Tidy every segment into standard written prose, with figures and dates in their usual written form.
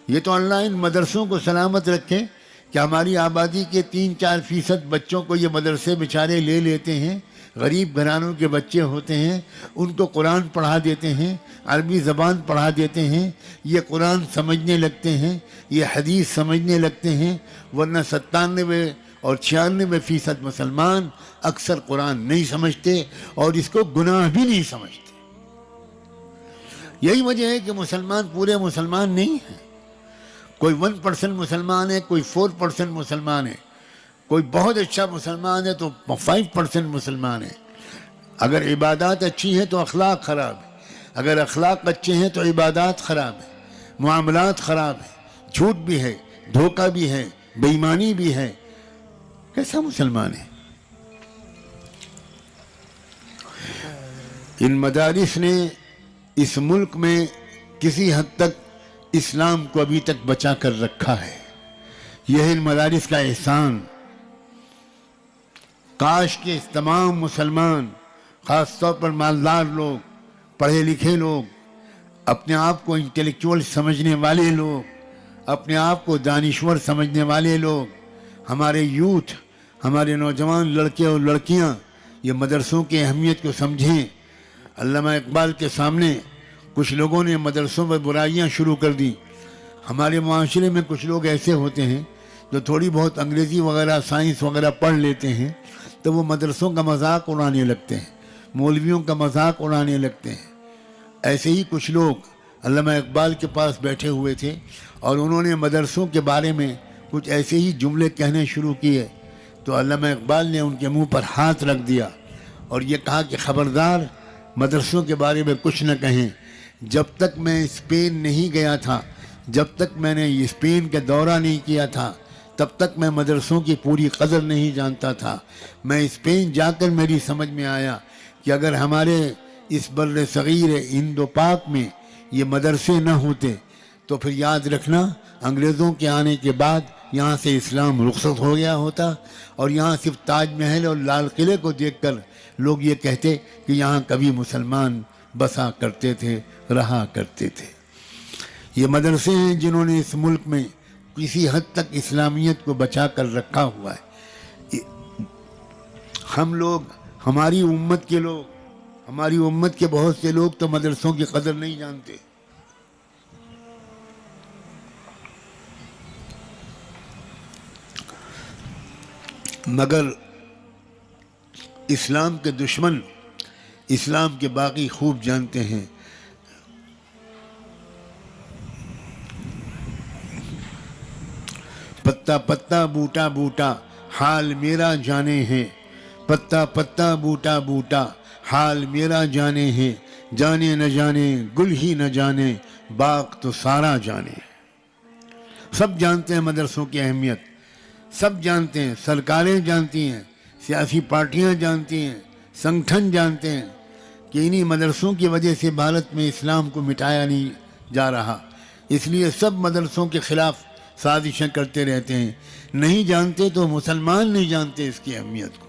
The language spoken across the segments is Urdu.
یہ تو اللہ ان مدرسوں کو سلامت رکھے کہ ہماری آبادی کے 3-4% بچوں کو یہ مدرسے بیچارے لے لیتے ہیں، غریب گھرانوں کے بچے ہوتے ہیں، ان کو قرآن پڑھا دیتے ہیں، عربی زبان پڑھا دیتے ہیں، یہ قرآن سمجھنے لگتے ہیں، یہ حدیث سمجھنے لگتے ہیں، ورنہ 97 اور 96% مسلمان اکثر قرآن نہیں سمجھتے اور اس کو گناہ بھی نہیں سمجھتے۔ یہی وجہ ہے کہ مسلمان پورے مسلمان نہیں ہیں، کوئی 1% مسلمان ہے، کوئی 4% مسلمان ہے، کوئی بہت اچھا مسلمان ہے تو 5% مسلمان ہے۔ اگر عبادات اچھی ہیں تو اخلاق خراب ہے، اگر اخلاق اچھے ہیں تو عبادات خراب ہے، معاملات خراب ہے، جھوٹ بھی ہے، دھوکہ بھی ہے، بے ایمانی بھی ہے، کیسا مسلمان ہے؟ ان مدارس نے اس ملک میں کسی حد تک اسلام کو ابھی تک بچا کر رکھا ہے، یہ ہے ان مدارس کا احسان۔ کاش کہ اس تمام مسلمان، خاص طور پر مالدار لوگ، پڑھے لکھے لوگ، اپنے آپ کو انٹلیکچوئل سمجھنے والے لوگ، اپنے آپ کو دانشور سمجھنے والے لوگ، ہمارے یوتھ، ہمارے نوجوان لڑکے اور لڑکیاں یہ مدرسوں کی اہمیت کو سمجھیں۔ علامہ اقبال کے سامنے کچھ لوگوں نے مدرسوں پر برائیاں شروع کر دی۔ ہمارے معاشرے میں کچھ لوگ ایسے ہوتے ہیں جو تھوڑی بہت انگریزی وغیرہ سائنس وغیرہ پڑھ لیتے ہیں تو وہ مدرسوں کا مذاق اڑانے لگتے ہیں، مولویوں کا مذاق اڑانے لگتے ہیں۔ ایسے ہی کچھ لوگ علامہ اقبال کے پاس بیٹھے ہوئے تھے اور انہوں نے مدرسوں کے بارے میں کچھ ایسے ہی جملے کہنے شروع کیے تو علامہ اقبال نے ان کے منہ پر ہاتھ رکھ دیا اور یہ کہا کہ خبردار، مدرسوں کے بارے میں کچھ نہ کہیں۔ جب تک میں اسپین نہیں گیا تھا، جب تک میں نے اسپین کا دورہ نہیں کیا تھا، تب تک میں مدرسوں کی پوری قدر نہیں جانتا تھا۔ میں اسپین جا کر میری سمجھ میں آیا کہ اگر ہمارے اس بر صغیر ہند و پاک میں یہ مدرسے نہ ہوتے تو پھر یاد رکھنا انگریزوں کے آنے کے بعد یہاں سے اسلام رخصت ہو گیا ہوتا اور یہاں صرف تاج محل اور لال قلعے کو دیکھ کر لوگ یہ کہتے کہ یہاں کبھی مسلمان بسا کرتے تھے، رہا کرتے تھے۔ یہ مدرسے ہیں جنہوں نے اس ملک میں کسی حد تک اسلامیت کو بچا کر رکھا ہوا ہے۔ ہم لوگ، ہماری امت کے لوگ، ہماری امت کے بہت سے لوگ تو مدرسوں کی قدر نہیں جانتے۔ مگر اسلام کے دشمن اسلام کے باقی خوب جانتے ہیں۔ پتا پتا بوٹا بوٹا حال میرا جانے ہیں، پتا پتا بوٹا بوٹا حال میرا جانے ہیں، جانے نہ جانے گل ہی نہ جانے باغ تو سارا جانے۔ سب جانتے ہیں مدرسوں کی اہمیت، سب جانتے ہیں، سرکاریں جانتی ہیں، سیاسی پارٹیاں جانتی ہیں، سنگٹھن جانتے ہیں کہ انہی مدرسوں کی وجہ سے بھارت میں اسلام کو مٹایا نہیں جا رہا۔ اس لیے سب مدرسوں کے خلاف سازشیں کرتے رہتے ہیں۔ نہیں جانتے تو مسلمان نہیں جانتے اس کی اہمیت کو،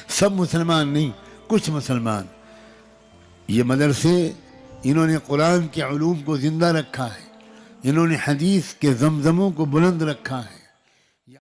سب مسلمان نہیں، کچھ مسلمان۔ یہ مدرسے، انہوں نے قرآن کے علوم کو زندہ رکھا ہے، انہوں نے حدیث کے زمزموں کو بلند رکھا ہے،